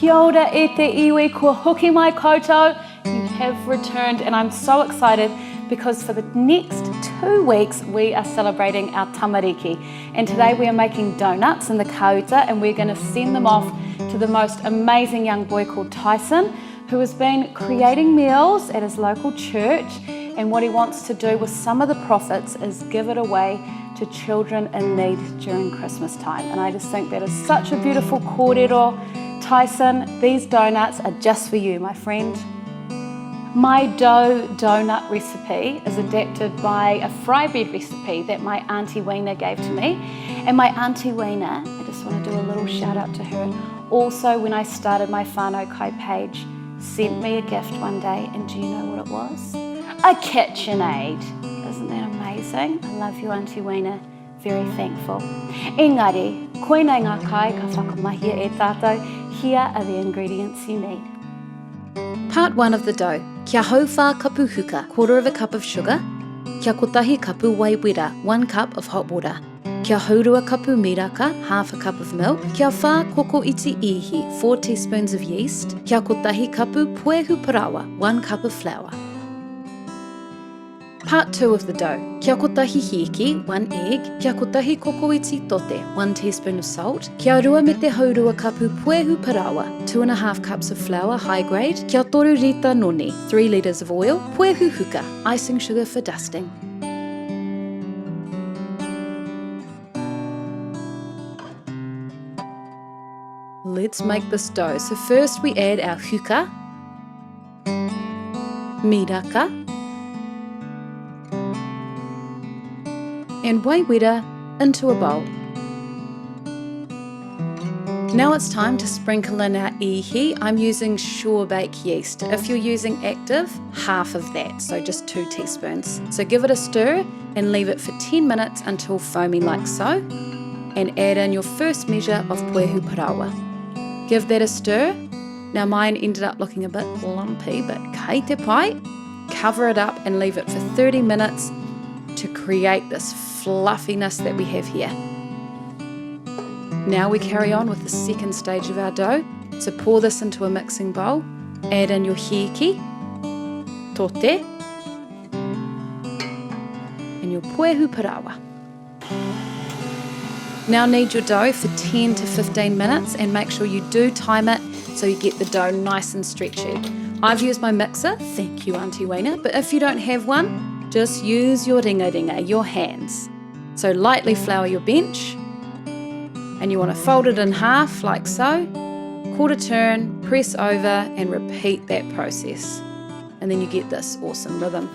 Kia ora e te iwi, kua hoki mai koutou. You have returned and I'm so excited because for the next 2 weeks we are celebrating our tamariki. And today we are making donuts in the kauta and we're going to send them off to the most amazing young boy called Tyson, who has been creating meals at his local church, and what he wants to do with some of the profits is give it away to children in need during Christmas time. And I just think that is such a beautiful kōrero. Tyson, these donuts are just for you, my friend. My dough donut recipe is adapted by a fry bread recipe that my Auntie Weena gave to me. And my Auntie Weena, I just want to do a little shout out to her, also when I started my whānau kai page, sent me a gift one day, and do you know what it was? A KitchenAid. Isn't that amazing? I love you, Auntie Weena. Very thankful. Engari, koina ngā kai ka whakamahia e tātou. Here are the ingredients you need. Part 1 of the dough. Kia hau whā kapu huka, 1/4 cup of sugar. Kia kotahi kapu Wai Wera, 1 cup of hot water. Kia haurua kapu Miraka, 1/2 cup of milk. Kia whā koko iti ihi, 4 teaspoons of yeast. Kia kotahi kapu puehu parawa, 1 cup of flour. Part 2 of the dough. Kia kotahi hēki, 1 egg. Kia kotahi koko iti tote, 1 teaspoon of salt. Kia rua me te haurua kapu puehu parawa, 2.5 cups of flour, high grade. Kia toru rita noni, 3 litres of oil. Puehu huka, icing sugar for dusting. Let's make this dough. So first we add our huka, miraka, and Wai Wera into a bowl. Now it's time to sprinkle in our ihi. I'm using sure bake yeast. If you're using active, half of that, so just 2 teaspoons. So give it a stir and leave it for 10 minutes until foamy like so, and add in your first measure of puehu parawa. Give that a stir. Now mine ended up looking a bit lumpy, but kei te pai. Cover it up and leave it for 30 minutes to create this fluffiness that we have here. Now we carry on with the second stage of our dough. So pour this into a mixing bowl, add in your hēki, tote, and your puehu parawa. Now knead your dough for 10 to 15 minutes and make sure you do time it so you get the dough nice and stretchy. I've used my mixer, thank you Auntie Weena, but if you don't have one, just use your ringa, your hands. So lightly flour your bench, and you want to fold it in half like so, quarter turn, press over and repeat that process. And then you get this awesome rhythm.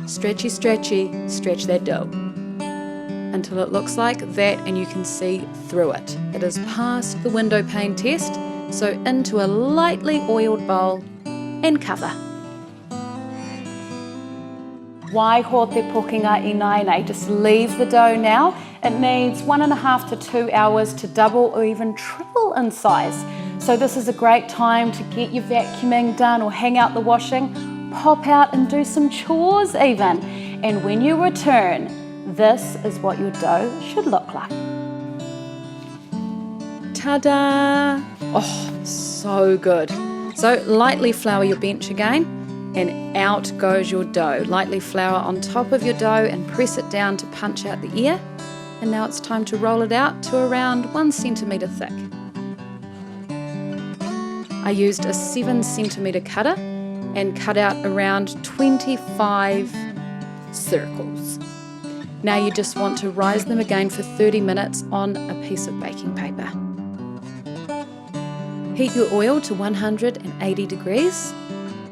Stretchy, stretchy, stretch that dough until it looks like that and you can see through it. It has passed the window pane test, so into a lightly oiled bowl and cover. Wai ho te pokinga I nei, just leave the dough now. It needs 1.5 to 2 hours to double or even triple in size. So this is a great time to get your vacuuming done or hang out the washing, pop out and do some chores even. And when you return, this is what your dough should look like. Ta-da! Oh, so good. So lightly flour your bench again and out goes your dough. Lightly flour on top of your dough and press it down to punch out the air. And now it's time to roll it out to around 1 centimetre thick. I used a 7 centimetre cutter and cut out around 25 circles. Now you just want to rise them again for 30 minutes on a piece of baking paper. Heat your oil to 180 degrees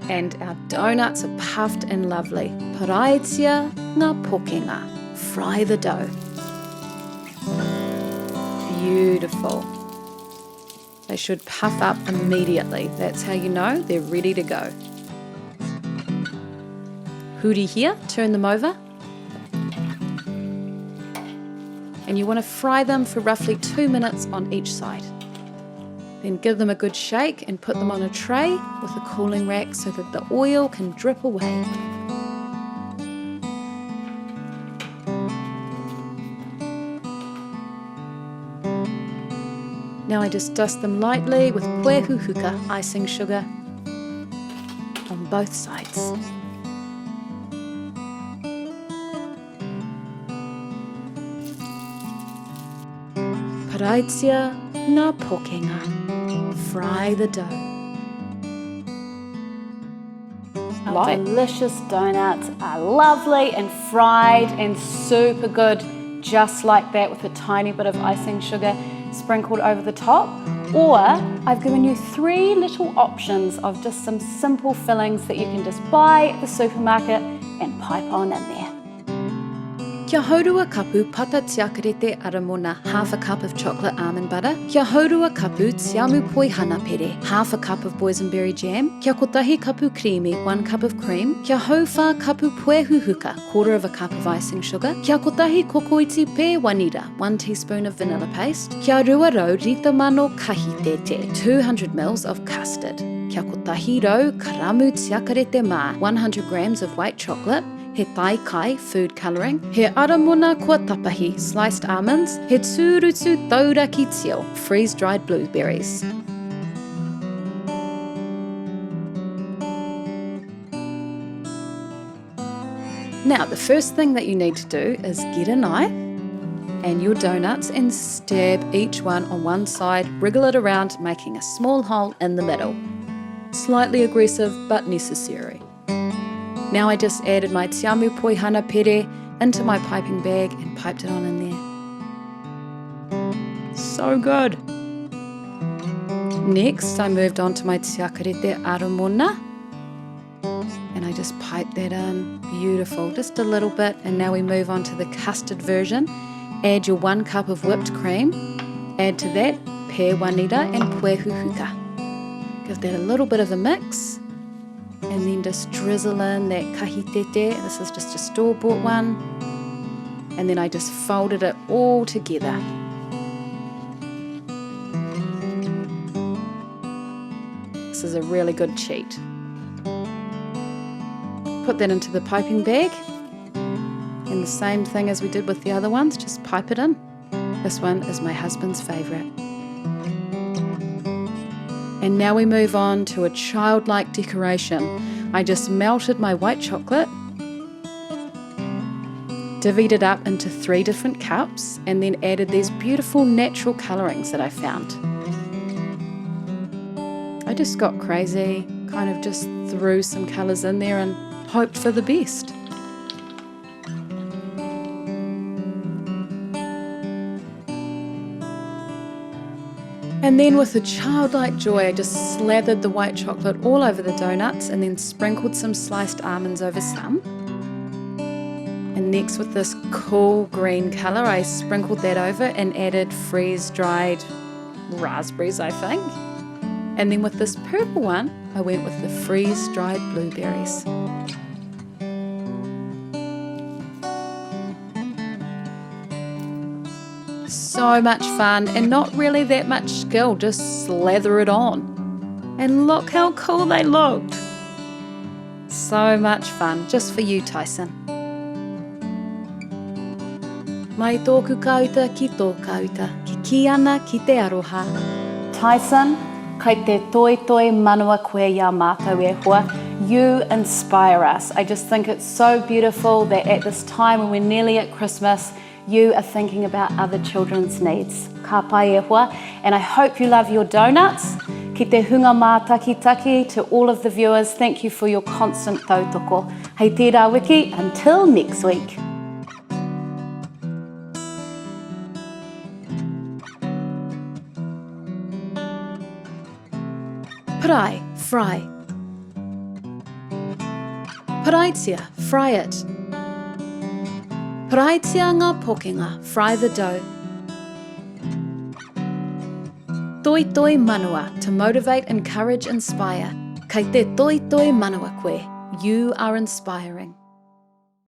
and our donuts are puffed and lovely. Paraitia ngā pokenga. Fry the dough. Beautiful. They should puff up immediately. That's how you know they're ready to go. Huri here, turn them over. And you want to fry them for roughly 2 minutes on each side. Then give them a good shake and put them on a tray with a cooling rack so that the oil can drip away. Now I just dust them lightly with puehuhuka icing sugar on both sides. Paraitia ngā pokenga. Fry the dough. Our delicious donuts are lovely and fried and super good, just like that, with a tiny bit of icing sugar sprinkled over the top. Or I've given you 3 little options of just some simple fillings that you can just buy at the supermarket and pipe on in there. Kia haurua kapu pata tiakarete aramona, half a cup of chocolate almond butter. Kia haurua kapu tiamu poi hana pere, half a cup of boysenberry jam. Kia kotahi kapu creamy, 1 cup of cream. Kia hauwha kapu puehuhuka, 1/4 of a cup of icing sugar. Kia kotahi kokoiti pe wanira, 1 teaspoon of vanilla paste. Kia ruarau rita mano kahitete, 200 ml of custard. Kia kotahi rau karamu tiakarete mā, 100 grams of white chocolate. He tai kai, food colouring. He aramona kua tapahi, sliced almonds. He tūrutu tauraki tio, freeze-dried blueberries. Now, the first thing that you need to do is get a knife and your donuts and stab each one on one side, wriggle it around, making a small hole in the middle. Slightly aggressive, but necessary. Now I just added my tiamu poi hana pere into my piping bag and piped it on in there. So good! Next, I moved on to my tiakarete aramona and I just piped that in. Beautiful, just a little bit. And now we move on to the custard version. Add your 1 cup of whipped cream. Add to that pe wanira and puehuhuka. Give that a little bit of a mix. And then just drizzle in that kahitete. This is just a store-bought one. And then I just folded it all together. This is a really good cheat. Put that into the piping bag. And the same thing as we did with the other ones, just pipe it in. This one is my husband's favourite. And now we move on to a childlike decoration. I just melted my white chocolate, divvied it up into 3 different cups, and then added these beautiful natural colourings that I found. I just got crazy, kind of just threw some colours in there and hoped for the best. And then with a childlike joy, I just slathered the white chocolate all over the donuts and then sprinkled some sliced almonds over some. And next, with this cool green colour, I sprinkled that over and added freeze-dried raspberries, I think. And then with this purple one, I went with the freeze-dried blueberries. So much fun and not really that much skill, just slather it on. And look how cool they looked. So much fun, just for you, Tyson. Mai tōku kauta ki tō kauta, ki ana ki te aroha. Tyson, kai te toi toi manua koe ia mātou e hoa. You inspire us. I just think it's so beautiful that at this time when we're nearly at Christmas, you are thinking about other children's needs. Ka pai e hoa. And I hope you love your donuts. Ki te hunga mā taki to all of the viewers, thank you for your constant tautoko. Hei tērā wiki, until next week. Parai, fry. Paraitia, fry it. Paraitia ngā pokenga, fry the dough. Toi toi manua, to motivate, encourage, inspire. Kei te toi toi manua koe, you are inspiring.